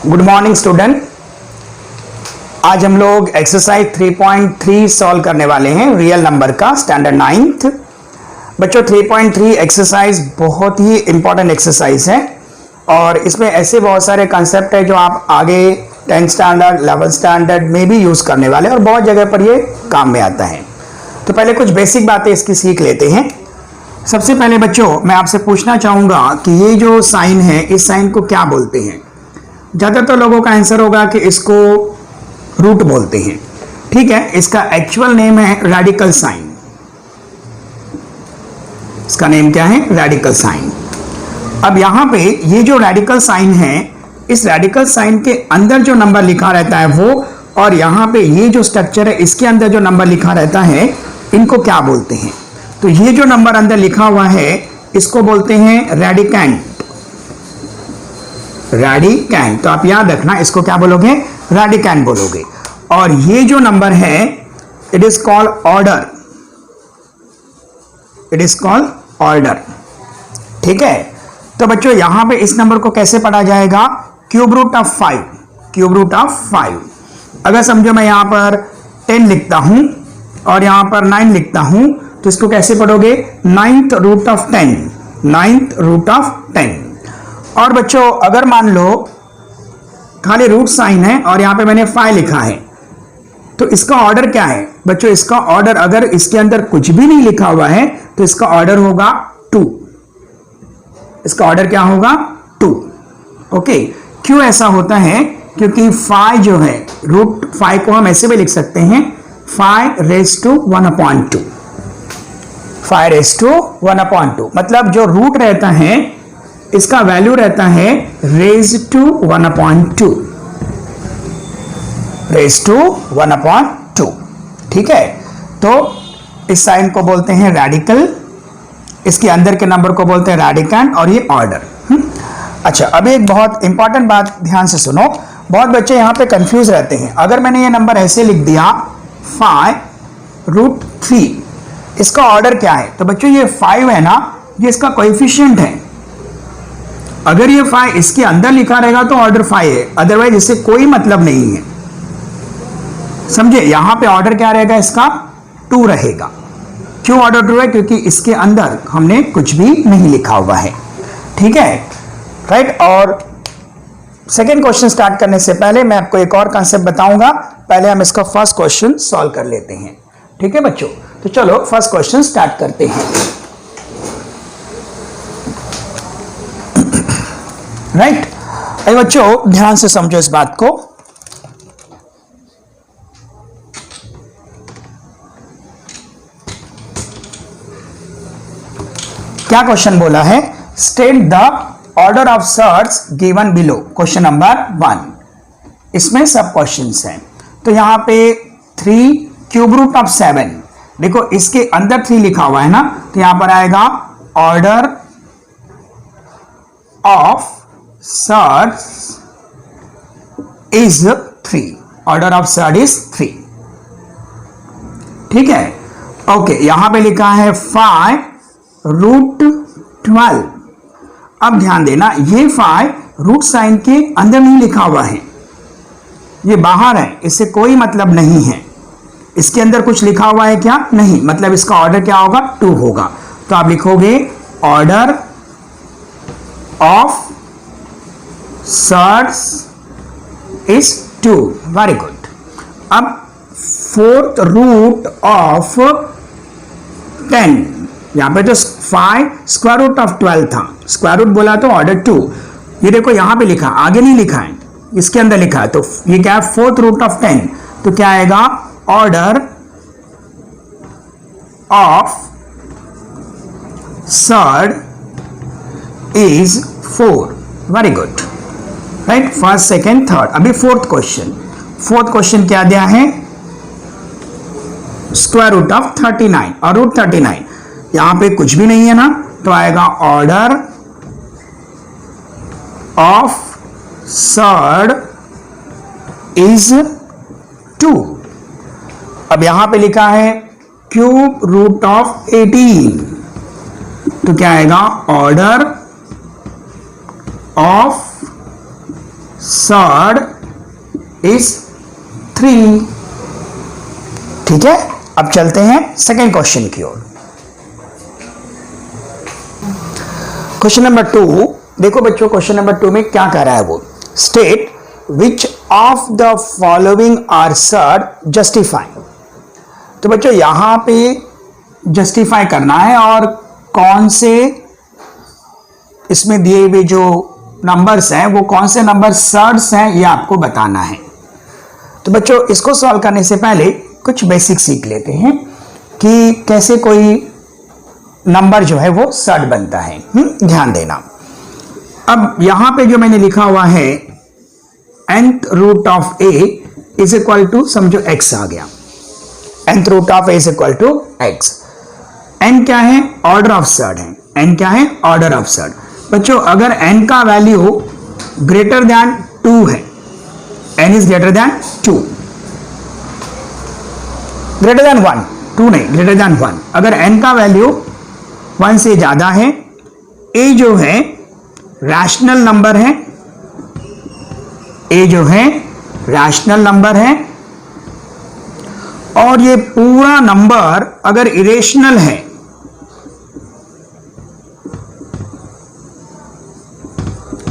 Good morning student. आज हम लोग एक्सरसाइज 3.3 सॉल्व करने वाले हैं रियल नंबर का स्टैंडर्ड 9th। बच्चों 3.3 एक्सरसाइज बहुत ही इंपॉर्टेंट एक्सरसाइज है और इसमें ऐसे बहुत सारे कंसेप्ट है जो आप आगे 10th स्टैंडर्ड 11th स्टैंडर्ड में भी यूज करने वाले हैं और बहुत जगह पर ये काम में आता है। तो पहले कुछ बेसिक बातें इसकी सीख लेते हैं। सबसे पहले बच्चों मैं आपसे पूछना चाहूंगा कि ये जो साइन है इस साइन को क्या बोलते हैं। ज़्यादातर लोगों का आंसर होगा कि इसको रूट बोलते हैं। ठीक है, इसका एक्चुअल नेम है रेडिकल साइन। इसका नेम क्या है? Radical sign. अब यहां पे ये जो रेडिकल साइन है, इस रेडिकल साइन के अंदर जो नंबर लिखा रहता है वो, और यहां पे ये जो स्ट्रक्चर है इसके अंदर जो नंबर लिखा रहता है, इनको क्या बोलते हैं? तो ये जो नंबर अंदर लिखा हुआ है इसको बोलते हैं रेडिकैंट। रेडिकैंट, तो आप याद रखना इसको क्या बोलोगे? रेडिकैंट बोलोगे। और ये जो नंबर है it is called order. It is called order. ठीक है, तो बच्चों यहां पे इस नंबर को कैसे पढ़ा जाएगा? Cube root of 5। Cube root of 5। अगर समझो मैं यहां पर 10 लिखता हूं और यहां पर 9 लिखता हूं तो इसको कैसे पढ़ोगे? 9th root of 10। 9th root of 10। और बच्चों अगर मान लो खाली रूट साइन है और यहां पे मैंने 5 लिखा है तो इसका ऑर्डर क्या है? बच्चों इसका ऑर्डर, अगर इसके अंदर कुछ भी नहीं लिखा हुआ है तो इसका ऑर्डर होगा 2। इसका ऑर्डर क्या होगा? 2। ओके, क्यों ऐसा होता है? क्योंकि 5 जो है, रूट 5 को हम ऐसे भी लिख सकते हैं 5 raised to 1/2। 5 raised to 1/2 मतलब जो रूट रहता है इसका वैल्यू रहता है raised to 1/2। raised to 1/2। ठीक है, तो इस साइन को बोलते हैं रेडिकल, इसके अंदर के नंबर को बोलते हैं रेडिकैंट और ये ऑर्डर। अच्छा, अभी एक बहुत इंपॉर्टेंट बात ध्यान से सुनो। बहुत बच्चे यहां पे कंफ्यूज रहते हैं। अगर मैंने ये नंबर ऐसे लिख दिया 5√3, इसका ऑर्डर क्या है? तो बच्चों ये 5 है ना, ये इसका कोएफिशिएंट है। अगर ये 5 इसके अंदर लिखा रहेगा तो ऑर्डर 5 है, अदरवाइज इससे कोई मतलब नहीं है। समझे? यहां पे ऑर्डर क्या रहेगा? इसका 2 रहेगा। क्यों ऑर्डर 2 है? क्योंकि इसके अंदर हमने कुछ भी नहीं लिखा हुआ है। ठीक है, राइट। और सेकेंड क्वेश्चन स्टार्ट करने से पहले मैं आपको एक और कॉन्सेप्ट बताऊंगा। पहले हम इसका फर्स्ट क्वेश्चन सॉल्व कर लेते हैं। ठीक है बच्चों, तो चलो फर्स्ट क्वेश्चन स्टार्ट करते हैं। राइट, अरे बच्चों ध्यान से समझो इस बात को। क्या क्वेश्चन बोला है? State the order of surds given below. Question number 1। इसमें सब क्वेश्चंस हैं। तो यहां पे 3 क्यूब रूट ऑफ 7, देखो इसके अंदर 3 लिखा हुआ है ना, तो यहां पर आएगा order of surds is 3। Order of surd is 3। ठीक है, ओके। यहां पे लिखा है 5√12। अब ध्यान देना, ये 5 रूट साइन के अंदर नहीं लिखा हुआ है, ये बाहर है, इससे कोई मतलब नहीं है। इसके अंदर कुछ लिखा हुआ है क्या? नहीं, मतलब इसका ऑर्डर क्या होगा? 2 होगा। तो आप लिखोगे order of surds is 2। Very good. अब 4th रूट ऑफ 10, यहां पे तो 5 स्क्वायर रूट ऑफ 12 था, स्क्वायर रूट बोला तो ऑर्डर 2। ये देखो यहां पे लिखा, आगे नहीं लिखा है, इसके अंदर लिखा है। तो ये क्या है? 4th root of 10। तो क्या आएगा? Order of surd is 4। Very good, right. First, second, third. अभी फोर्थ क्वेश्चन। फोर्थ क्वेश्चन क्या दिया है? स्क्वायर रूट ऑफ 39 और रूट 39। यहां पे कुछ भी नहीं है ना, तो आएगा ऑर्डर ऑफ सर्ट इज 2। अब यहां पे लिखा है क्यूब रूट ऑफ 18, तो क्या आएगा? Order of third is 3। ठीक है, अब चलते हैं सेकेंड क्वेश्चन की ओर। क्वेश्चन नंबर 2 देखो बच्चों, क्वेश्चन नंबर 2 में क्या कह रहा है वो, state which of the following are surd justify. तो बच्चों यहां पे जस्टिफाई करना है और कौन से इसमें दिए हुए जो नंबर्स हैं वो कौन से नंबर सर्ड्स हैं ये आपको बताना है। तो बच्चों इसको सॉल्व करने से पहले कुछ बेसिक सीख लेते हैं कि कैसे कोई नंबर जो है वो सर्ड बनता है। ध्यान देना। अब यहां पे जो मैंने लिखा हुआ है nth root of a is equal to, समझो x आ गया, nth root of a is equal to x। n क्या है, ऑर्डर ऑफ सर्ड है, n क्या है, ऑर्डर ऑफ सर्ड। बच्चों अगर n का वैल्यू ग्रेटर देन 2 है, n is greater then 2, greater than 1, 2 नहीं, ग्रेटर देन 1, अगर n का वैल्यू 1 से ज्यादा है, a जो है रैशनल नंबर है, a जो है रैशनल नंबर है, और ये पूरा नंबर अगर इरेशनल है,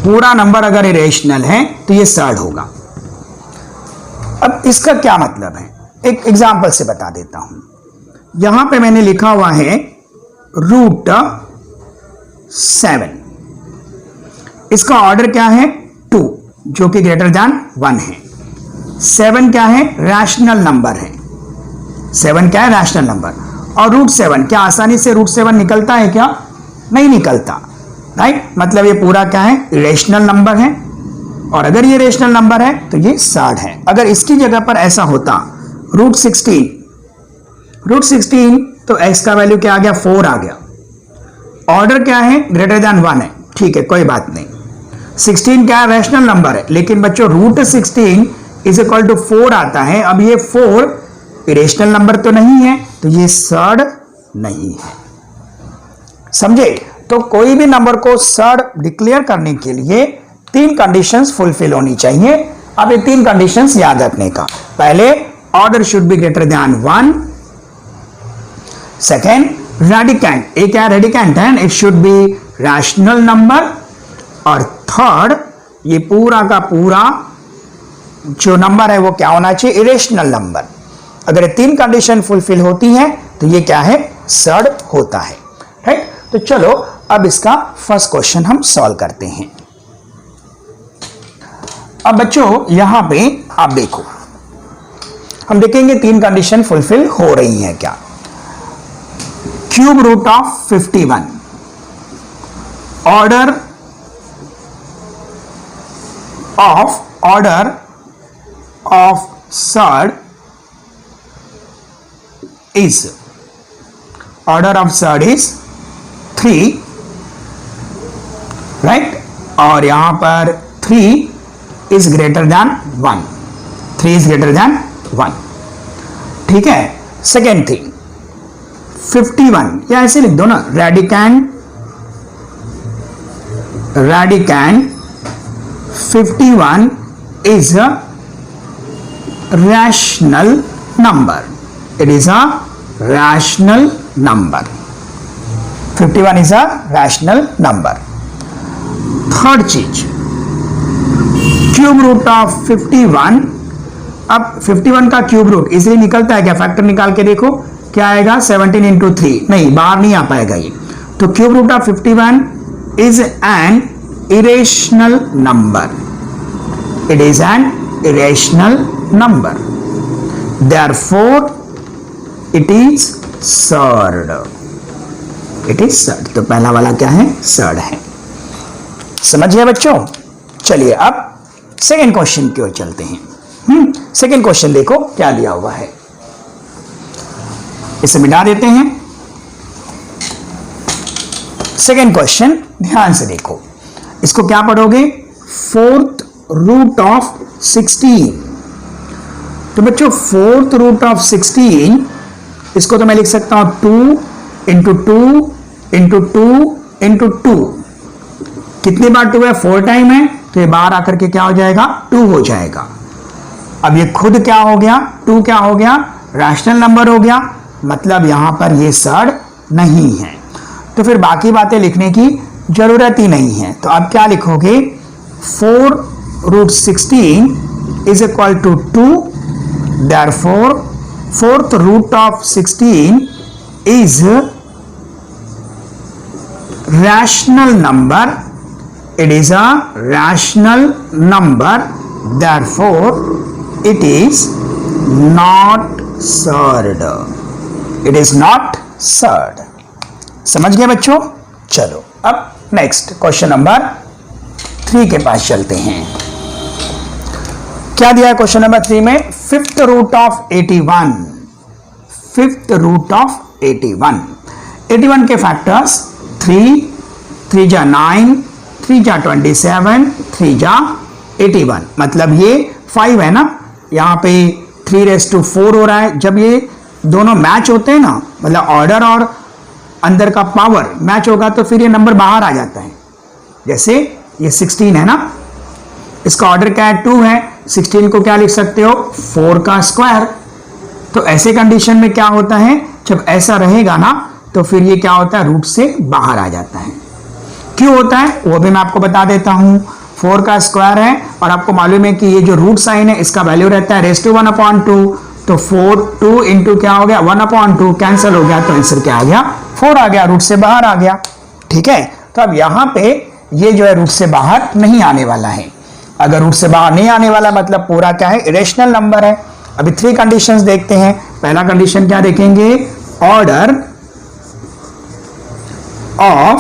पूरा नंबर अगर इरेशनल है तो ये सर्ड होगा। अब इसका क्या मतलब है, एक एग्जांपल से बता देता हूं। यहां पे मैंने लिखा हुआ है रूट 7, इसका ऑर्डर क्या है 2, जो कि ग्रेटर देन 1 है। 7 क्या है, रैशनल नंबर है, 7 क्या है, रैशनल नंबर। और रूट 7 क्या आसानी से रूट 7 निकलता है क्या, नहीं निकलता, राइट। मतलब ये पूरा क्या है, इरेशनल नंबर है, और अगर ये रेशनल नंबर है तो ये सर्ड है। अगर इसकी जगह पर ऐसा होता रूट 16 तो x का वैल्यू क्या आ गया, 4 आ गया। ऑर्डर क्या है, ग्रेटर देन 1 है, ठीक है कोई बात नहीं। 16 क्या है, रैशनल नंबर है, लेकिन बच्चों रूट 16 इज इक्वल टू 4 आता है। अब ये 4 इरेशनल नंबर तो नहीं है, तो ये सर्ड नहीं है, समझे। तो कोई भी नंबर को सर्ड डिक्लेयर करने के लिए 3 कंडीशंस फुलफिल होनी चाहिए। अब ये 3 कंडीशंस याद रखने का, पहले order should be greater than 1, second radicand, एक क्या रेडिकेंट है, it should be rational number, और थर्ड ये पूरा का पूरा जो नंबर है वो क्या होना चाहिए, इरेशनल नंबर। अगर ये 3 कंडीशन फुलफिल होती है तो ये क्या है, सर्ड होता है, राइट। तो चलो अब इसका फर्स्ट क्वेश्चन हम सॉल्व करते हैं। अब बच्चों यहां पे आप देखो, हम देखेंगे 3 कंडीशन फुलफिल हो रही हैं क्या। Cube root of 51, order of surd is, order of surd is 3, right. और यहां पर 3 is greater than 1, 3 is greater than 1, ठीक है। सेकेंड थिंग 51, या ऐसे लिख दो ना, radicand 51 is a rational number, it is a rational number, 51 is a rational number. Third चीज क्यूब रूट ऑफ 51, अब 51 का क्यूब रूट इजीली निकलता है क्या, फैक्टर निकाल के देखो क्या आएगा, 17 इंटू 3, नहीं बाहर नहीं आ पाएगा ये। तो cube root of 51 is an irrational number, it is an irrational number, therefore it is surd, it is surd. तो पहला वाला क्या है, सर्ड है, समझ गए बच्चों। चलिए अब सेकेंड क्वेश्चन की ओर चलते हैं। सेकेंड क्वेश्चन देखो क्या दिया हुआ है, इसे मिटा देते हैं। सेकेंड क्वेश्चन ध्यान से देखो, इसको क्या पढ़ोगे, 4th रूट ऑफ 16। तो बच्चों 4th रूट ऑफ 16, इसको तो मैं लिख सकता हूं 2 इंटू 2 इंटू 2 इंटू 2। कितनी बार 2 है, 4 टाइम है, तो ये बाहर आकर के क्या हो जाएगा, 2 हो जाएगा। अब ये खुद क्या हो गया, 2 क्या हो गया, रैशनल नंबर हो गया, मतलब यहां पर ये सर्ड नहीं है। तो फिर बाकी बातें लिखने की जरूरत ही नहीं है। तो अब क्या लिखोगे, 4√16 is equal to 2, therefore fourth root of 16 is rational number. It is a rational number, therefore it is not surd. It is not surd. समझ गए बच्चों? चलो अब नेक्स्ट क्वेश्चन नंबर 3 के पास चलते हैं। क्या दिया है क्वेश्चन नंबर 3 में, 5th root of 81, 5th root of 81, 81 के फैक्टर्स 3, 3 जा 9, 3 जा 27, 3 जा 81, मतलब ये 5 है ना, यहाँ पे 3⁴ हो रहा है। जब ये दोनों मैच होते हैं ना, मतलब ऑर्डर और अंदर का पावर मैच होगा तो फिर ये नंबर बाहर आ जाता है। जैसे ये 16 है ना, इसका ऑर्डर क्या है, 2 है, 16 को क्या लिख सकते हो, 4 का स्क्वायर। तो ऐसे कंडीशन में क्या होता है, जब ऐसा रहेगा ना तो फिर ये क्या होता है, रूट से बाहर आ जाता है। क्यों होता है वो भी मैं आपको बता देता हूं। 4 का स्क्वायर है और आपको मालूम है कि ये जो रूट साइन है इसका वैल्यू रहता है ⁻², तो 4 2 इंटू क्या हो गया, 1/2 कैंसिल हो गया, तो आंसर क्या आ गया, 4 आ गया, रूट से बाहर आ गया। ठीक है, तो अब यहां पे ये जो है रूट से बाहर नहीं आने वाला है। अगर रूट से बाहर नहीं आने वाला मतलब पूरा क्या है, इरेशनल नंबर है। अभी 3 कंडीशंस देखते हैं। पहला कंडीशन क्या देखेंगे, order of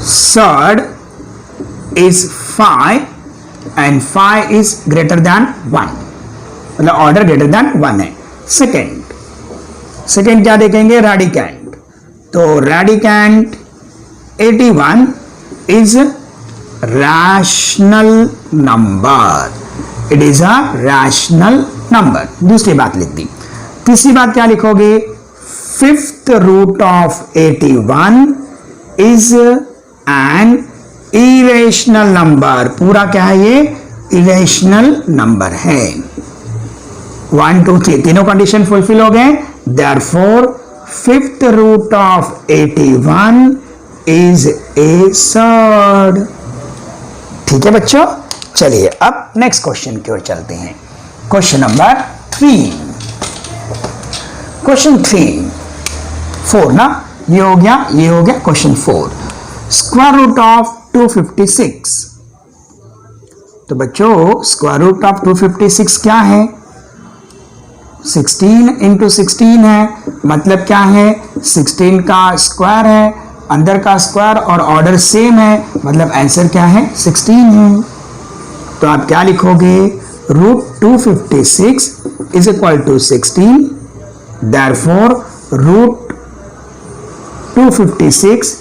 surd is 5 and 5 is greater than 1, मतलब ऑर्डर ग्रेटर देन 1 है। सेकेंड क्या देखेंगे, रेडिकेंट। तो radicand 81 is rational number, it is a rational number. दूसरी बात लिख दी। तीसरी बात क्या लिखोगे, 5th root of 81 is an irrational number. पूरा क्या है, ये इरेशनल नंबर है। 1 2 3 तीनों कंडीशन फुलफिल हो गए, therefore 5th root of 81 is a surd. ठीक है बच्चों, चलिए अब नेक्स्ट क्वेश्चन की ओर चलते हैं। क्वेश्चन नंबर 3, क्वेश्चन 3 4 ना, ये हो गया, ये हो गया। Question 4, square root of 256। तो बच्चों स्क्वायर रूट ऑफ 256 क्या है, 16 इंटू 16 है, मतलब क्या है, 16 का स्क्वायर है, अंदर का स्क्वायर और ऑर्डर सेम है, मतलब आंसर क्या है, 16 है। तो आप क्या लिखोगे, root 256 is equal to 16, therefore root 256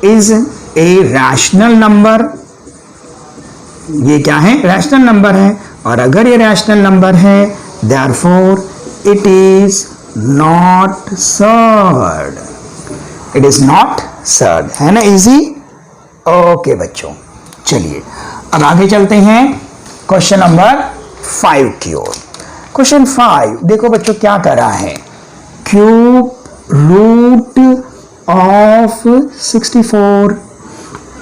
is a rational number. ये क्या है, रैशनल नंबर है, और अगर ये रैशनल नंबर है therefore it is not surd, it is not surd, है ना, इजी। ओके बच्चों, चलिए अब आगे चलते हैं क्वेश्चन नंबर 5 की ओर। क्वेश्चन 5 देखो बच्चों क्या कर रहा है, cube root of 64,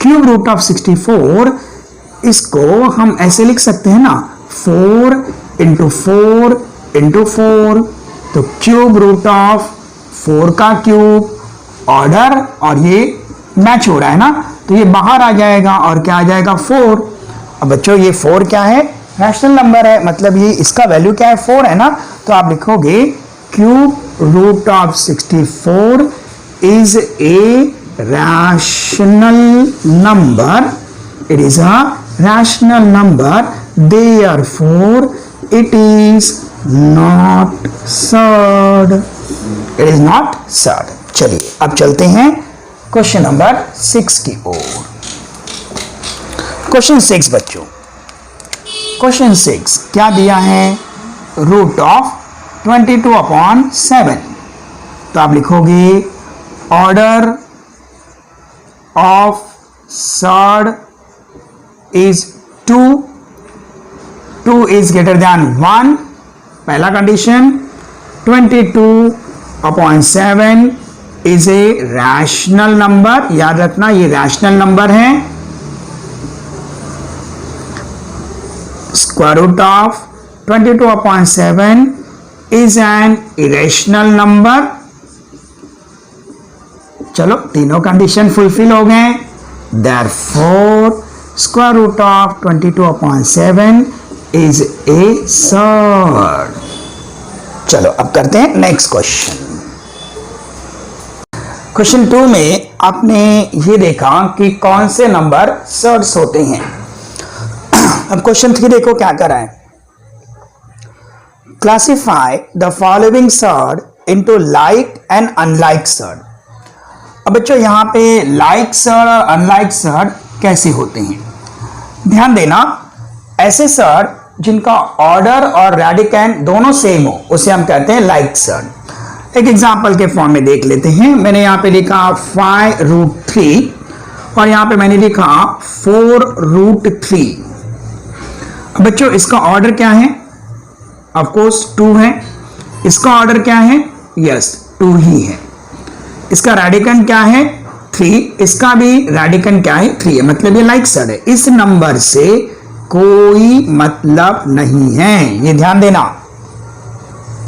cube root of 64, इसको हम ऐसे लिख सकते हैं ना, 4 इंटू 4 इंटू 4। तो क्यूब रूट ऑफ 4 का क्यूब, ऑर्डर और ये मैच हो रहा है ना, तो ये बाहर आ जाएगा और क्या आ जाएगा, 4। अब बच्चों ये 4 क्या है, रैशनल नंबर है, मतलब ये इसका वैल्यू क्या है, 4 है ना। तो आप लिखोगे cube root of 64 is a rational number, it is a rational number, therefore it is not surd, it is not surd. चलिए अब चलते हैं क्वेश्चन नंबर 6 की ओर। क्वेश्चन 6 बच्चों, क्वेश्चन 6 क्या दिया है, रूट ऑफ 22/7। तो आप लिखोगे order of surd is 2, 2 is greater than 1, पहला condition. 22/7 is a rational number, याद रखना ये रैशनल नंबर है। Square root of 22/7 is an irrational number. चलो तीनों कंडीशन फुलफिल हो गए, therefore square root of 22/7 is a surd. चलो अब करते हैं नेक्स्ट क्वेश्चन। क्वेश्चन 2 में आपने ये देखा कि कौन से नंबर सर्ड्स होते हैं। अब क्वेश्चन 3 देखो क्या करा है, classify the following surd into like and unlike surd. अब बच्चों यहां पे लाइक सर्ड और अनलाइक सर्ड कैसे होते हैं, ध्यान देना। ऐसे सर्ड जिनका ऑर्डर और रेडिकैंड दोनों सेम हो उसे हम कहते हैं लाइक सर्ड। एक एग्जांपल के फॉर्म में देख लेते हैं। मैंने यहां पे लिखा 5√3 और यहां पे मैंने लिखा 4√3। बच्चों इसका ऑर्डर क्या है, ऑफ कोर्स 2 है। इसका ऑर्डर क्या है, यस 2 ही है। इसका रेडिकन क्या है, 3। इसका भी रेडिकन क्या है, 3 है, मतलब ये लाइक सर्ड है। इस नंबर से कोई मतलब नहीं है, ये ध्यान देना,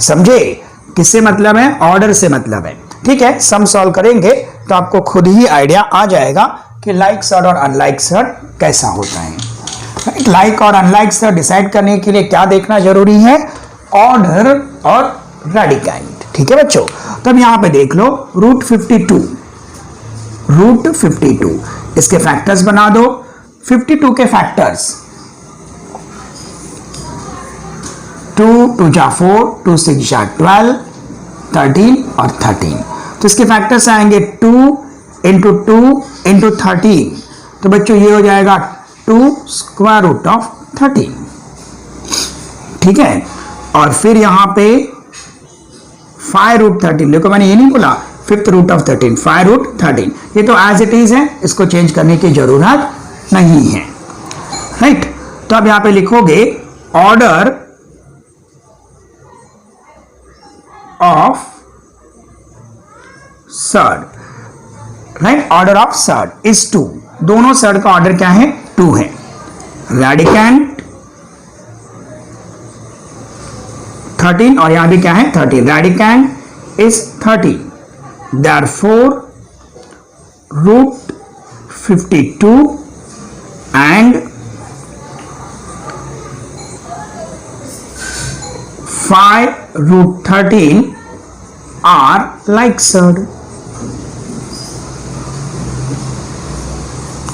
समझे। किससे मतलब है, ऑर्डर से मतलब है। ठीक है, सम सॉल्व करेंगे तो आपको खुद ही आइडिया आ जाएगा कि लाइक सर्ड और अनलाइक सर्ड कैसा होता है। लाइक और अनलाइक सर्ड डिसाइड करने के लिए क्या देखना जरूरी है, ऑर्डर और रेडिकैंड। ठीक है बच्चों, तब यहां पे देख लो √52, √52 इसके फैक्टर्स बना दो। 52 के फैक्टर्स 2 2 जा 4, 2 6 जा 12, 13 और 13। तो इसके फैक्टर्स आएंगे 2 × 2 × 13। तो बच्चों ये हो जाएगा 2 स्क्वायर रूट ऑफ 13। ठीक है, और फिर यहां पे 5√13, देखो मैंने ये नहीं बोला 5th रूट ऑफ 13, 5√13। ये तो एज इट इज है, इसको चेंज करने की जरूरत नहीं है, राइट। तो अब यहां पे लिखोगे order of surd, right. Order of surd is 2। दोनों सर्ड का ऑर्डर क्या है, 2 है। रेडिकैंड 13 और यहां भी क्या है, 13। Radicand is 13, therefore √52 and 5√13 are like surd.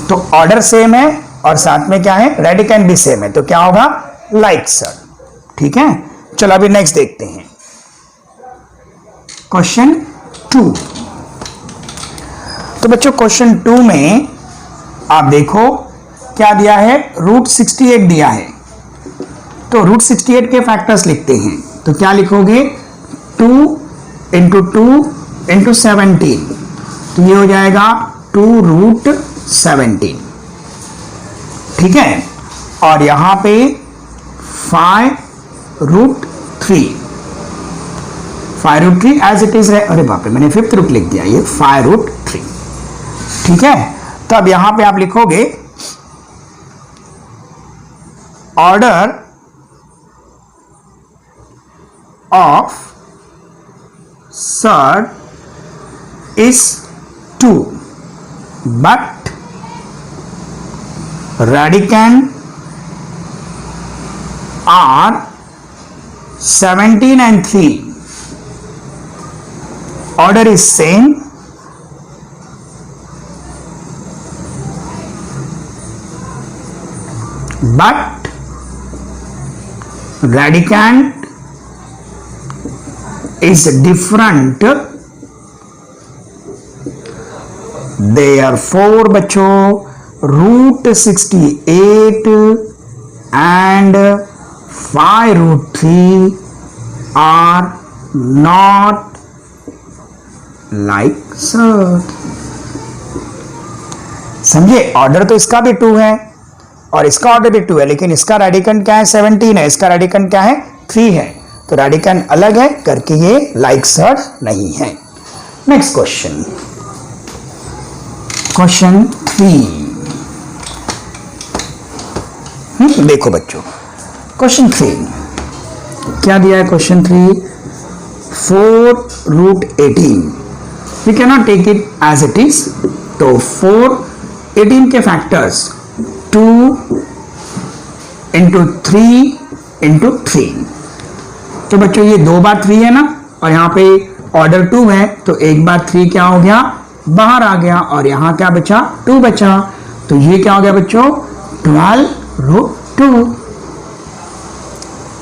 तो ऑर्डर सेम है और साथ में क्या है, रेडिकैंड भी सेम है, तो क्या होगा, लाइक सर्ड। ठीक है, चलो अभी नेक्स्ट देखते हैं क्वेश्चन 2। तो बच्चों क्वेश्चन 2 में आप देखो क्या दिया है, √68 दिया है। तो √68 के फैक्टर्स लिखते हैं, तो क्या लिखोगे, 2 × 2 × 17। तो ये हो जाएगा 2√17। ठीक है, और यहां पे 5√3, 5√3 एज इट इज है। अरे बाप रे, मैंने 5th रूट लिख दिया, ये 5√3। ठीक है, तो अब यहां पे आप लिखोगे order of surd is 2 but radicand are 17 and 3. Order is same, but radicand is different. Therefore बच्चों √68 and 5√3 are not like surd. समझे, ऑर्डर तो इसका भी 2 है, और इसका ऑर्डर भी 2 है, लेकिन इसका रेडिकन क्या है 17 है, इसका रेडिकन क्या है 3 है, तो रेडिकन अलग है करके ये लाइक सर्ड नहीं है। Next question, question 3। देखो बच्चों क्वेश्चन 3 क्या दिया है। Question 3 4√18 we can not take it as it is, तो 4/18 के फैक्टर्स 2 इंटू 3 इंटू 3, तो बच्चों ये 2 बार 3 है ना, और यहाँ पे ऑर्डर 2 है, तो 1 बार 3 क्या हो गया बाहर आ गया, और यहाँ क्या बचा 2 बचा, तो ये क्या हो गया बच्चों 12√2।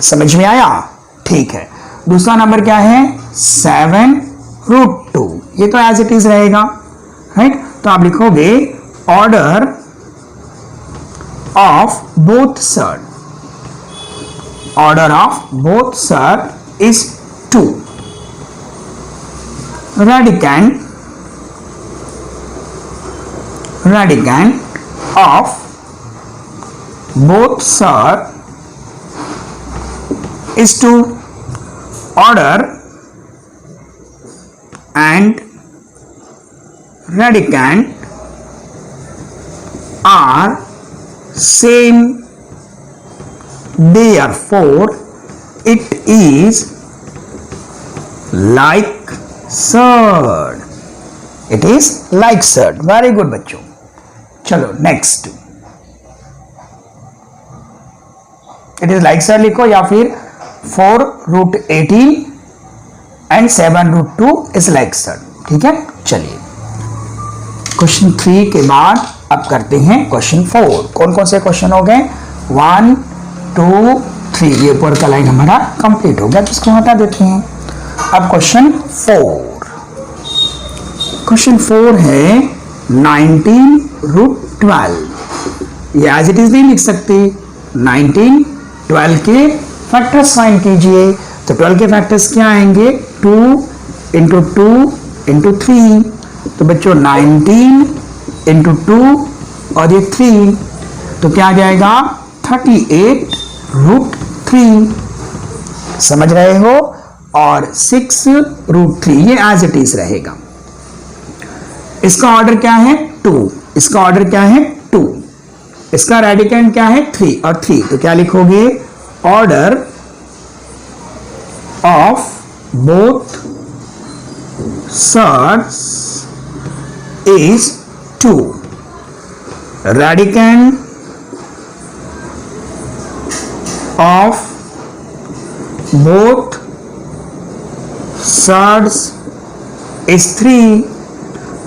समझ में आया? ठीक है। दूसरा नंबर क्या है 7√2, ये तो एज इट इज रहेगा, राइट। तो आप लिखोगे order of both surd, order of both surd is 2, radicand of both surd is 2, order and radicand are same, therefore it is like surd, it is like surd। Very good बच्चों। चलो next, it is like surd लिखो, या फिर 4√18 and 7√2 is like surd. ठीक है, चलिए question 3 के बाद अब करते हैं क्वेश्चन 4। कौन कौन से क्वेश्चन हो गए 1 2 3, ये ऊपर का लाइन हमारा कंप्लीट हो गया, तो इसको हटा देते हैं। अब क्वेश्चन 4, क्वेश्चन 4 है 19√12, ये एज इट इज नहीं लिख सकते, 19 12 के फैक्टर्स फाइंड कीजिए, तो 12 के फैक्टर्स क्या आएंगे 2 इंटू 2 इंटू 3, तो बच्चों 19 इंटू 2 और ये 3, तो क्या आ जाएगा 38√3। समझ रहे हो? और 6√3 ये एज इट इज रहेगा। इसका ऑर्डर क्या है 2, इसका ऑर्डर क्या है 2, इसका रेडिकेंड क्या है 3 और 3, तो क्या लिखोगे order of both surds is 2, radicand of both surds is 3,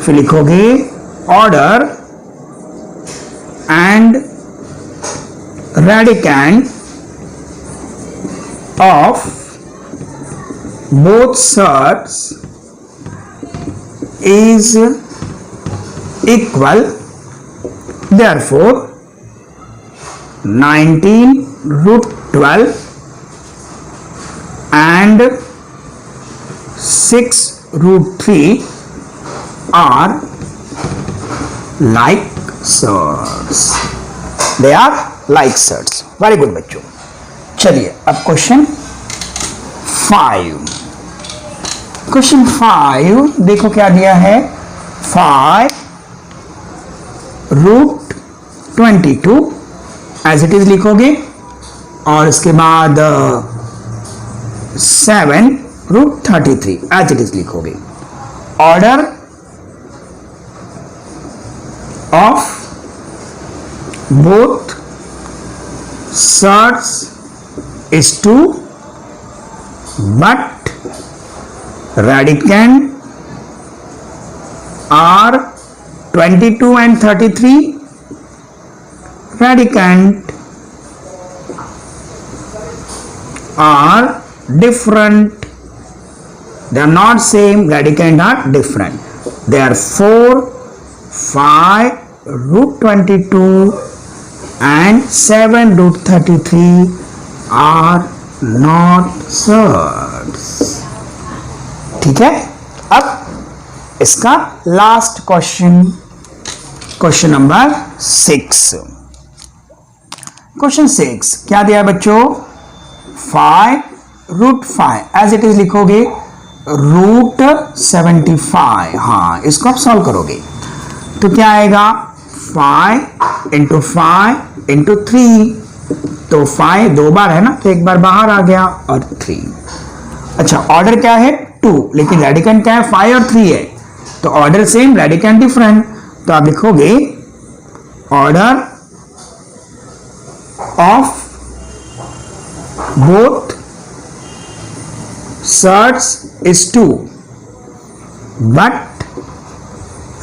फिर लिखोगे order and radicand of both surds is equal, therefore 19√12 and 6√3 are like surds, they are like surds। Very good बच्चों। चलिए अब क्वेश्चन 5, क्वेश्चन 5 देखो क्या दिया है 5√22 as it is लिखोगे, और इसके बाद 7√33 एज इट इज लिखोगे। Order of both surds is 2, but radicand are 22 and 33, radicand are different, they are not same, radicand are different, therefore 5√22 and 7√33 are not surds। ठीक है, अब इसका last question, question number 6। Question 6 क्या दिया बच्चों, 5√5 as it is लिखोगे √75। हाँ, इसको आप सॉल्व करोगे तो क्या आएगा, 5 × 5 × 3, तो 5 दो बार है ना, तो एक बार बाहर आ गया और 3। अच्छा, ऑर्डर क्या है 2, लेकिन रेडिकैंड क्या है 5 और 3 है, तो ऑर्डर सेम रेडिकैंड डिफरेंट, तो आप लिखोगे order of both surds is 2 but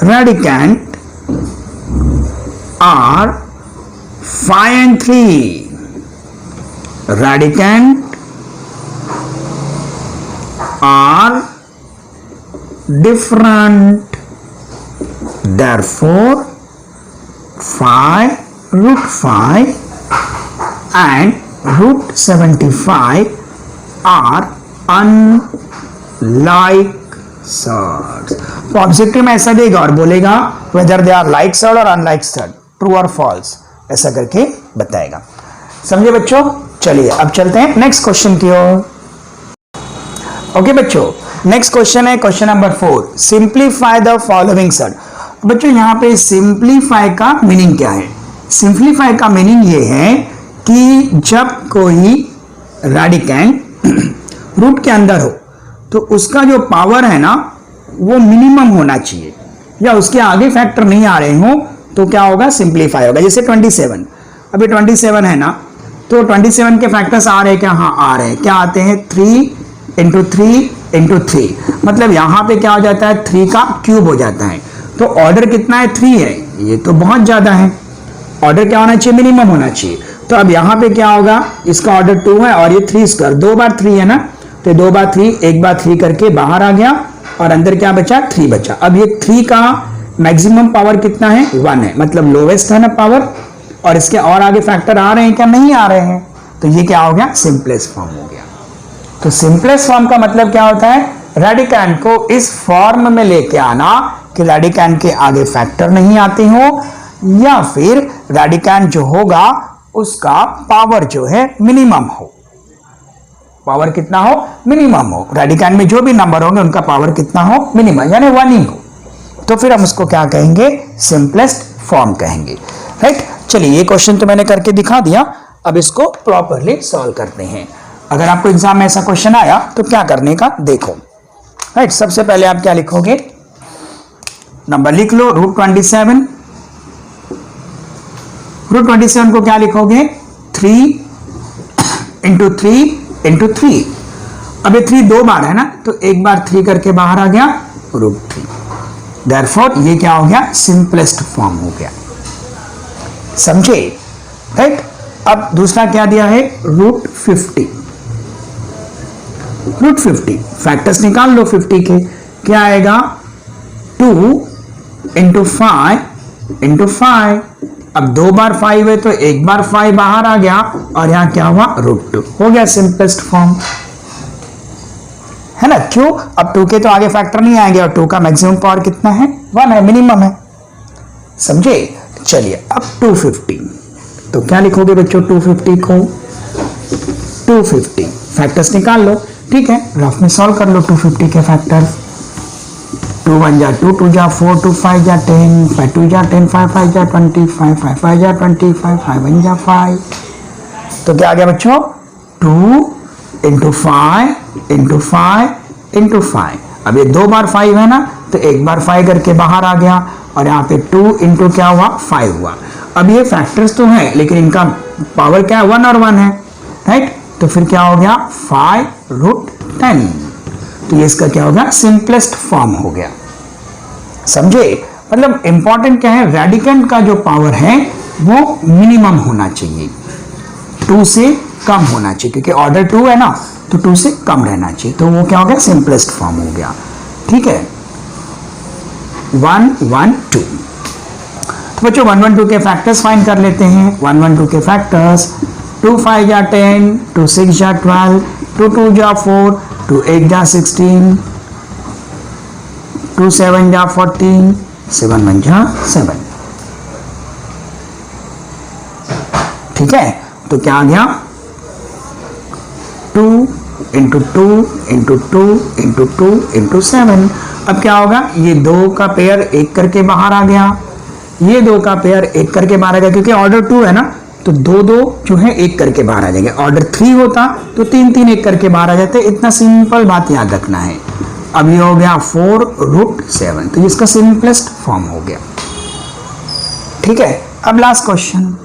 radicand are 5 and 3. Radicand are different, therefore 5√5 and √75 are unlike surds. तो ऑब्जेक्टिव में ऐसा देगा और बोलेगा whether they are like surd और unlike surd, true or false, ऐसा करके बताएगा। समझे बच्चों? चलिए अब चलते हैं नेक्स्ट क्वेश्चन की ओर। ओके बच्चों, नेक्स्ट क्वेश्चन है question number 4, simplify the following surd. बच्चों यहाँ पे सिंप्लीफाई का मीनिंग क्या है? सिंप्लीफाई का मीनिंग ये है कि जब कोई रेडिकैंड रूट के अंदर हो तो उसका जो पावर है ना वो मिनिमम होना चाहिए, या उसके आगे फैक्टर नहीं आ रहे हो तो क्या होगा, सिंप्लीफाई होगा। जैसे 27, अभी 27 है ना, तो 27 के फैक्टर्स आ रहे हैं क्या? हाँ आ रहे हैं। क्या आते हैं? 3 × 3 × 3, मतलब यहाँ पे क्या हो जाता है, 3 का क्यूब हो जाता है। तो ऑर्डर कितना है? 3 है, ये तो बहुत ज्यादा है। ऑर्डर क्या होना चाहिए? मिनिमम होना चाहिए। तो अब यहाँ पे क्या होगा, इसका ऑर्डर 2 है और ये 3², 2 बार 3 है ना, तो 2 बार 3, एक बार 3 करके बाहर आ गया और अंदर क्या बचा? 3 बचा। अब ये 3 का मैक्सिमम पावर कितना है? 1 है, मतलब लोवेस्ट है ना पावर, और इसके और आगे फैक्टर आ रहे हैं क्या? नहीं आ रहे हैं, तो ये क्या हो गया? सिंपलेस्ट फॉर्म हो गया। तो सिंपलेस्ट फॉर्म का मतलब क्या होता है? रेडिकैंड को इस फॉर्म में लेके आना कि रेडिकैंड के आगे फैक्टर नहीं आते हो, या फिर रेडिकैंड जो होगा उसका पावर जो है मिनिमम हो। पावर कितना हो? मिनिमम हो। रेडिकैंड में जो भी नंबर होंगे उनका पावर कितना हो? मिनिमम, यानी 1 ही हो। तो फिर हम उसको क्या कहेंगे? सिंपलेस्ट फॉर्म कहेंगे। राइट, चलिए ये क्वेश्चन तो मैंने करके दिखा दिया, अब इसको प्रॉपरली सॉल्व करते हैं। अगर आपको एग्जाम में ऐसा क्वेश्चन आया तो क्या करने का देखो। राइट, सबसे पहले आप क्या लिखोगे? नंबर लिख लो √27। √27 को क्या लिखोगे? 3 × 3 × 3। अब ये 3 दो बार है ना, तो एक बार 3 करके बाहर आ गया √3। देयरफॉर ये क्या हो गया? सिंपलेस्ट फॉर्म हो गया। समझे? राइट, अब दूसरा क्या दिया है? √50। √50 फैक्टर्स निकाल लो 50 के, क्या आएगा? 2 × 5 × 5। अब 2 बार 5 है तो एक बार 5 बाहर आ गया और यहां क्या हुआ? √2 हो गया सिंपलेस्ट फॉर्म, है ना? क्यों? अब 2 के तो आगे फैक्टर नहीं आएंगे और 2 का मैक्सिमम पावर कितना है? 1 है, मिनिमम है। समझे? चलिए अब 250, तो क्या लिखोगे बच्चों? 250 को 250 फैक्टर्स निकाल लो। ठीक है, रफ में सॉल्व कर लो 250 के फैक्टर। 2 1 जा 2, 2 जा 4, 2 5 जा 10, 5 2 जा 10, 5 5 जा 25, 5 5 जा 25, 5 1 जा 5। तो क्या आ गया बच्चों? 2 × 5 × 5 × 5। अब ये 2 बार 5 है ना, तो एक बार 5 करके बाहर आ गया और यहाँ पे 2 × क्या हुआ? 5 हुआ। अब ये फैक्टर्स तो हैं लेकिन इनका पावर क्या है? 1 और 1 है। राइट, तो फिर क्या हो गया? 5√10। तो ये इसका क्या हो गया? सिंपलेस्ट फॉर्म हो गया। समझे? मतलब इंपॉर्टेंट क्या है? रेडिकैंड का जो पावर है वो मिनिमम होना चाहिए, 2 से कम होना चाहिए, क्योंकि ऑर्डर 2 है ना, तो 2 से कम रहना चाहिए। तो वो क्या हो गया? सिंपलेस्ट फॉर्म हो गया। ठीक है, 1 1 2। तो बच्चों 1 1 2 के फैक्टर्स फाइंड कर लेते हैं। 1 1 2 के फैक्टर्स, 2 5 जा 10, 2 6 जा 12, 2 2 जा 4, 2 8 जा 16, 2 7 जा 14, 7 1 जा 7। ठीक है, तो क्या आ गया 2 इंटू 2 इंटू 2 इंटू 2 इंटू 7। अब क्या होगा, ये 2 का पेयर एक करके बाहर आ गया, ये 2 का पेयर एक करके बाहर आ गया, क्योंकि ऑर्डर 2 है ना, तो 2 जो है एक करके बाहर आ जाएंगे। ऑर्डर 3 होता तो 3 एक करके बाहर आ जाते। इतना सिंपल बात याद रखना है। अब ये हो गया 4√7, तो इसका सिंपलेस्ट फॉर्म हो गया। ठीक है, अब लास्ट क्वेश्चन,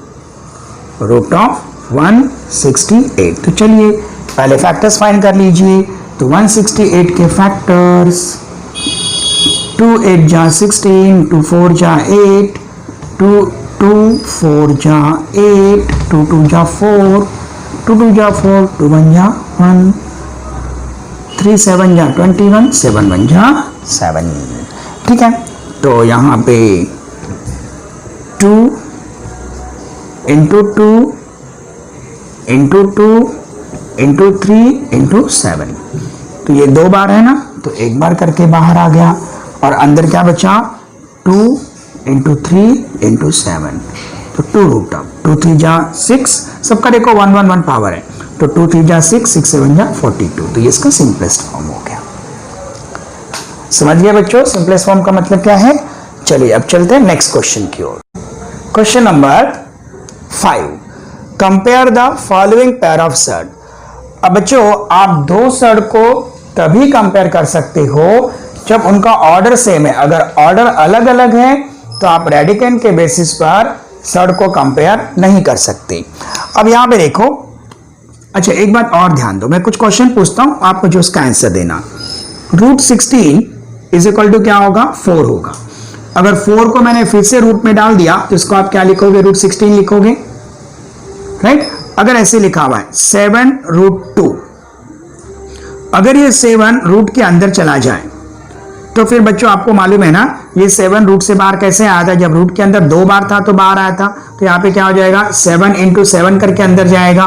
√168। तो चलिए पहले फैक्टर्स फाइंड कर लीजिए। तो 168 के फैक्टर्स, 2 8 जा 16, 2 4 जा 8, 2 4 जा 8, 2 2 जा 4, 2 2 जा 4, 2 1 जा 1, 3 7 जा 21, 7 1 जा 7। ठीक है, तो यहाँ पे 2 इंटू 2 इंटू 2 इंटू 3 इंटू 7, तो ये 2 बार है ना, तो एक बार करके बाहर आ गया। और अंदर क्या बचा, 2 इंटू 3 इंटू 7, तो 2 3 जा 6, सबका देखो 1 1 1 पावर है, तो 2 3 जा 6, 6 7 जा 42। तो ये इसका सिंपलेस्ट फॉर्म हो गया। समझ गया बच्चों सिंपलेस्ट फॉर्म का मतलब क्या है। चलिए अब चलते हैं नेक्स्ट क्वेश्चन की ओर। Question number 5, compare the following pair of surd. अब बच्चों आप 2 सर्ड को तभी कंपेयर कर सकते हो जब उनका ऑर्डर सेम है। अगर ऑर्डर अलग अलग है तो आप रेडिकेंड के बेसिस पर सर्ड को कंपेयर नहीं कर सकते। अब यहां पे देखो, अच्छा एक बात और ध्यान दो, मैं कुछ क्वेश्चन पूछता हूं, आप मुझे उसका आंसर देना। √16 इज इक्वल टू क्या होगा, 4 होगा। अगर 4 को मैंने फिर से रूट में डाल दिया तो इसको आप क्या लिखोगे, √16 लिखोगे, राइट। अगर ऐसे लिखा हुआ है 7√2, अगर ये 7 रूट के अंदर चला जाए तो फिर बच्चों आपको मालूम है ना, ये 7 रूट से बाहर कैसे आया था, जब रूट के अंदर 2 बार था तो बाहर आया था। तो यहाँ पे क्या हो जाएगा, 7 इंटू 7 करके अंदर जाएगा,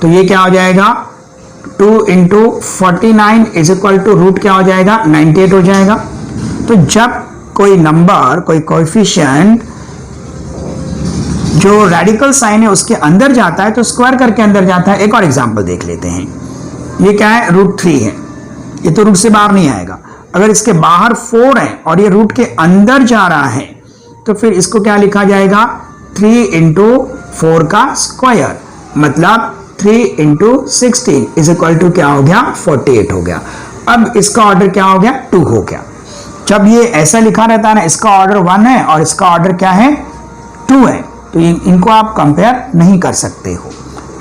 तो ये क्या हो जाएगा 2 into 49 is equal to root क्या हो जाएगा 98 हो जाएगा। तो जब कोई नंबर, कोई कोएफिशिएंट जो रेडिकल साइन है उसके अंदर जाता है तो स्क्वायर करके अंदर जाता है। एक और एग्जांपल देख लेते हैं, ये क्या है, √3 है, ये तो रूट से बाहर नहीं आएगा। अगर इसके बाहर 4 है और ये रूट के अंदर जा रहा है तो फिर इसको क्या लिखा जाएगा, 3 इंटू 4 का स्क्वायर, मतलब 3 इंटू 16 इज इक्वल टू क्या हो गया, 48 हो गया। अब इसका ऑर्डर क्या हो गया, 2 हो गया। जब ये ऐसा लिखा रहता है ना, इसका ऑर्डर 1 है और इसका ऑर्डर क्या है, 2 है, तो इनको आप कंपेयर नहीं कर सकते हो,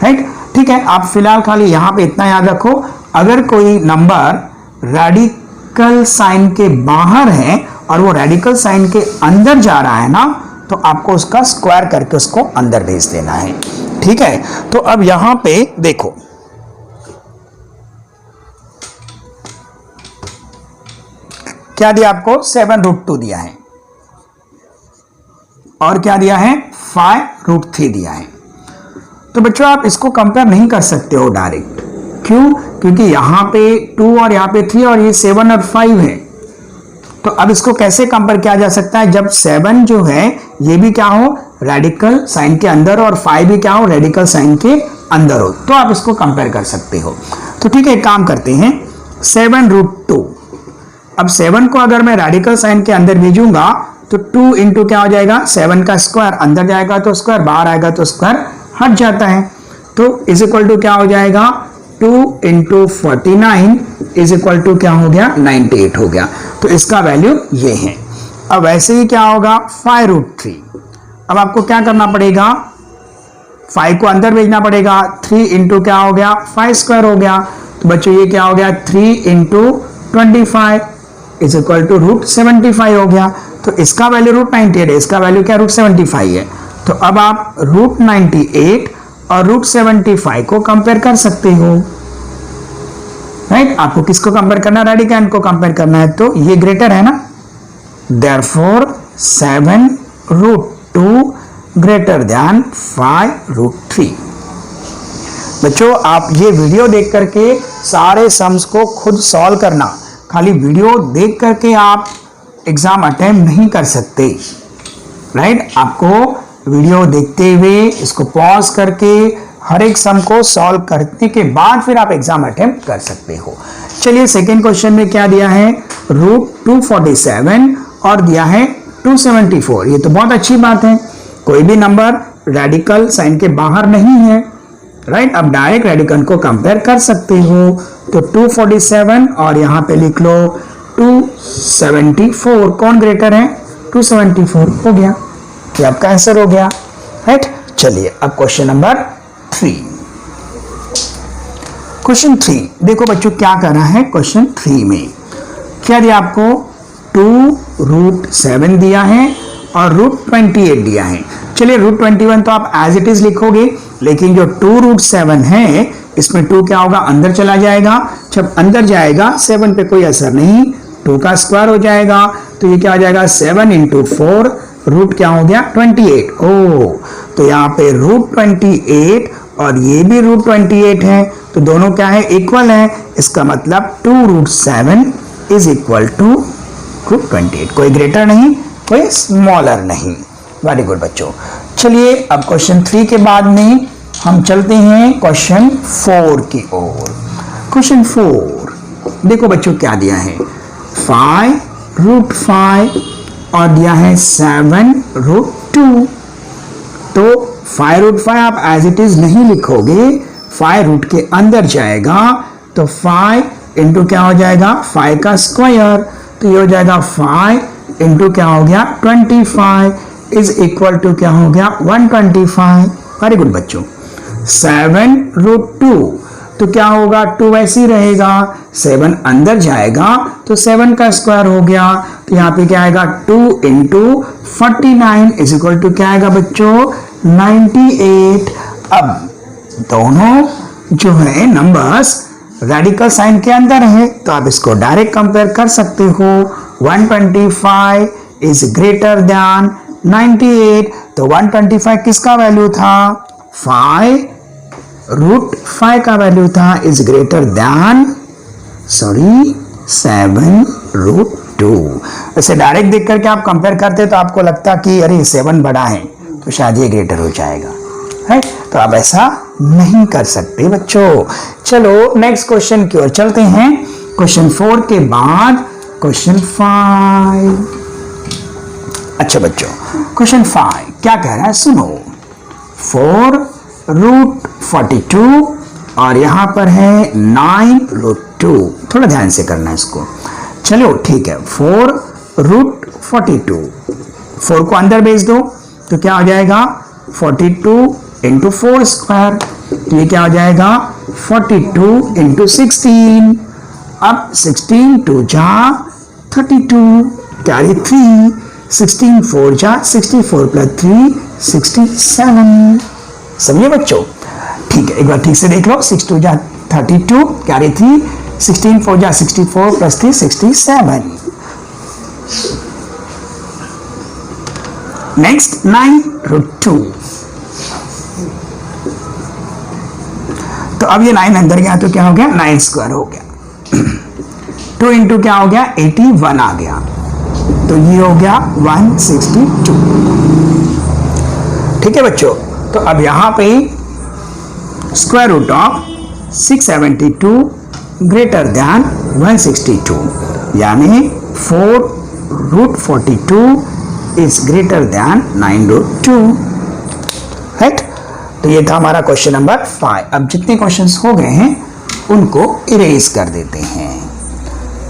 राइट। ठीक है, आप फिलहाल खाली यहां पे इतना याद रखो, अगर कोई नंबर रेडिकल साइन के बाहर है और वो रेडिकल साइन के अंदर जा रहा है ना, तो आपको उसका स्क्वायर करके उसको अंदर भेज देना है। ठीक है, तो अब यहां पे देखो, क्या दिया आपको, 7√2 दिया है और क्या दिया है, 5√3 दिया है। तो बच्चों आप इसको कंपेयर नहीं कर सकते हो डायरेक्ट, क्यों, क्योंकि यहां पे 2 और यहां पे 3 और ये 7 और 5 है। तो अब इसको कैसे कंपेयर किया जा सकता है, जब 7 जो है ये भी क्या हो, रेडिकल साइन के अंदर, और 5 भी क्या हो, रेडिकल साइन के अंदर हो, तो आप इसको कंपेयर कर सकते हो। तो ठीक है, एक काम करते हैं, 7√2, अब 7 को अगर मैं रेडिकल साइन के अंदर भेजूंगा तो 2 इंटू क्या हो जाएगा, 7 का स्क्वायर, अंदर जाएगा तो स्क्वायर, बाहर आएगा तो स्क्वायर हट जाता है, तो इज इक्वल टू क्या हो जाएगा, 2 इंटू 49 इज इक्वल टू क्या हो गया, 98 हो गया। तो इसका वैल्यू ये है। अब वैसे ही क्या होगा, 5√3, अब आपको क्या करना पड़ेगा, 5 को अंदर भेजना पड़ेगा, 3 इंटू क्या हो गया, 5 स्क्वायर हो गया। तो बच्चों ये क्या हो गया, 3 इंटू 25 इज इक्वल टू √75 हो गया। तो इसका वैल्यू √98 है, इसका वैल्यू क्या, √75 है। तो अब आप √98 और √75 को कंपेयर कर सकते हो, राइट। आपको किसको कंपेयर करना है, रेडिकैंड को कंपेयर करना है, तो ये ग्रेटर है ना, देयरफॉर 7√2 ग्रेटर देन 5√3। बच्चों आप ये वीडियो देख करके सारे सम्स को खुद सॉल्व करना, खाली वीडियो देख करके आप एग्जाम अटेम्प्ट नहीं कर सकते, राइट। आपको वीडियो देखते हुए इसको पॉज करके हर एक सम को सॉल्व करने के बाद फिर आप एग्जाम अटेम्प्ट कर सकते हो। चलिए सेकेंड क्वेश्चन में क्या दिया है, रूट 247 और दिया है 274। ये तो बहुत अच्छी बात है, कोई भी नंबर रेडिकल साइन के बाहर नहीं है, राइट। अब डायरेक्ट रेडिकल को कंपेयर कर सकते हो। तो 247 और यहाँ पे लिख लो 274, कौन ग्रेटर है, 274 हो गया, ये आपका आंसर हो गया, राइट। चलिए अब क्वेश्चन नंबर 3। क्वेश्चन 3 देखो बच्चों क्या करना है। क्वेश्चन 3 में क्या दिया आपको, 2√7 दिया है और √28 दिया है। चलिए √21 तो आप एज इट इज लिखोगे, लेकिन जो 2√7 है इसमें 2 क्या होगा, अंदर चला जाएगा। जब अंदर जाएगा 7 पे कोई असर नहीं, 2 का स्क्वायर हो जाएगा, तो ये क्या हो जाएगा 7 × 4, रूट क्या हो गया 28। ओ तो यहाँ पे √28 और ये भी √28 है, तो दोनों क्या है, इक्वल है। इसका मतलब 2√7 इज इक्वल टू √28, कोई ग्रेटर नहीं कोई स्मॉलर नहीं। वेरी गुड बच्चों। चलिए अब क्वेश्चन 3 के बाद में हम चलते हैं क्वेश्चन 4 की ओर। क्वेश्चन 4 देखो बच्चों क्या दिया है, 5√5 और दिया है 7√2। तो 5√5 आप एज इट इज नहीं लिखोगे, 5 रूट के अंदर जाएगा, तो 5 इंटू क्या हो जाएगा 5 का स्क्वायर, तो ये हो जाएगा 5 इंटू क्या हो गया 25 इज इक्वल टू क्या हो गया 125। वेरी गुड बच्चों। 7√2 तो क्या होगा, 2 वैसे ही रहेगा, 7 अंदर जाएगा तो 7 का स्क्वायर हो गया, तो यहाँ पे क्या आएगा 2 × 49 इज इक्वल टू क्या आएगा बच्चों 98। अब दोनों जो है नंबर्स रेडिकल साइन के अंदर है, तो आप इसको डायरेक्ट कंपेयर कर सकते हो। 125 इज ग्रेटर देन 98, तो 125 किसका वैल्यू था, 5√5 का वैल्यू था, इज ग्रेटर देन 7√2। इसे डायरेक्ट देख करके आप कंपेयर करते तो आपको लगता कि अरे 7 बड़ा है तो शायद ये ग्रेटर हो जाएगा, है, तो आप ऐसा नहीं कर सकते बच्चों। चलो नेक्स्ट क्वेश्चन की ओर चलते हैं। क्वेश्चन 4 के बाद क्वेश्चन 5। अच्छा बच्चों क्वेश्चन 5 क्या कह रहा है सुनो, 4√42 और यहां पर है 9√2। थोड़ा ध्यान से करना इसको। चलो ठीक है, 4√42, 4 को अंदर भेज दो तो क्या हो जाएगा 42 × 4 स्क्वायर, तो ये क्या हो जाएगा 42 × 16। अब 16 2 जा 32 कैरी 3, 16 4 जा 64 + 3 67। समझे बच्चों, ठीक है, एक बार ठीक से देख लो। 6 2 जा 32 कैरी 3, 16 4 जा 64 + 3 67। नेक्स्ट 9√2, तो अब ये 9 अंदर गया तो क्या हो गया 9 स्क्वायर हो गया। 2 इंटू क्या हो गया 81 आ गया, तो ये हो गया 162। ठीक है बच्चों, तो अब यहां पे square root of 672 greater than 162, यानी 4√42 इज ग्रेटर देन 9√2, राइट। तो ये था हमारा क्वेश्चन नंबर 5। अब जितने क्वेश्चंस हो गए हैं उनको इरेज कर देते हैं।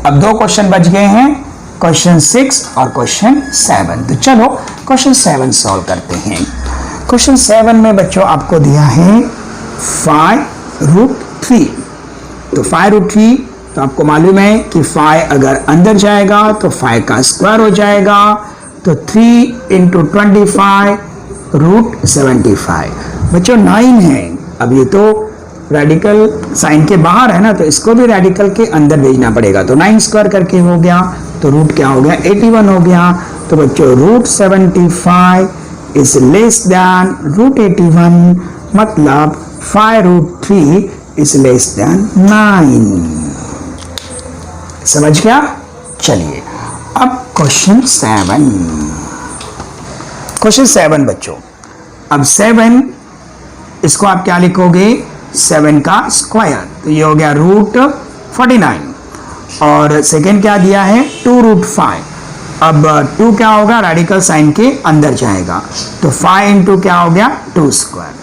अब 2 क्वेश्चन बच गए हैं, क्वेश्चन 6 और क्वेश्चन 7। तो चलो क्वेश्चन 7 सॉल्व करते हैं। क्वेश्चन 7 में बच्चों आपको दिया है 5√3। तो 5√3 तो आपको मालूम है कि 5 अगर अंदर जाएगा तो 5 का स्क्वायर हो जाएगा, तो 3 × 25 √75। बच्चों 9 है, अब ये तो रेडिकल साइन के बाहर है ना, तो इसको भी रेडिकल के अंदर भेजना पड़ेगा, तो 9 स्क्वायर करके हो गया, तो रूट क्या हो गया 81 हो गया। तो बच्चों √75 इज लेस देन √81, मतलब 5√3 इज लेस देन 9। समझ गया। चलिए अब क्वेश्चन 7। क्वेश्चन 7 बच्चों, अब 7 इसको आप क्या लिखोगे 7 का स्क्वायर, तो ये हो गया रूट 49। और सेकेंड क्या दिया है 2 रूट 5। अब 2 क्या होगा रेडिकल साइन के अंदर जाएगा, तो 5 इंटू क्या हो गया 2 स्क्वायर,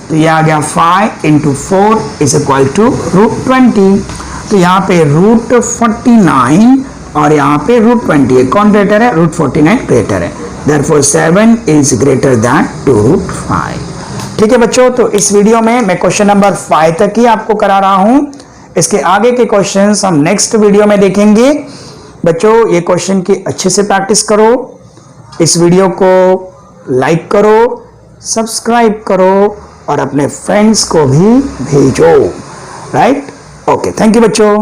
तो ये आ गया 5 into 4 is equal to root 20। तो यहाँ पे रूट 49 और यहाँ पे रूट 20 कौन ग्रेटर है, रूट 49 ग्रेटर है, therefore 7 is greater than 2 root 5। ठीक है बच्चों, तो इस वीडियो में मैं क्वेश्चन नंबर 5 तक ही आपको करा रहा हूं, इसके आगे के क्वेश्चंस हम नेक्स्ट वीडियो में देखेंगे। बच्चों ये क्वेश्चन की अच्छे से प्रैक्टिस करो, इस वीडियो को लाइक करो, सब्सक्राइब करो और अपने फ्रेंड्स को भी भेजो। राइट, ओके, थैंक यू बच्चों।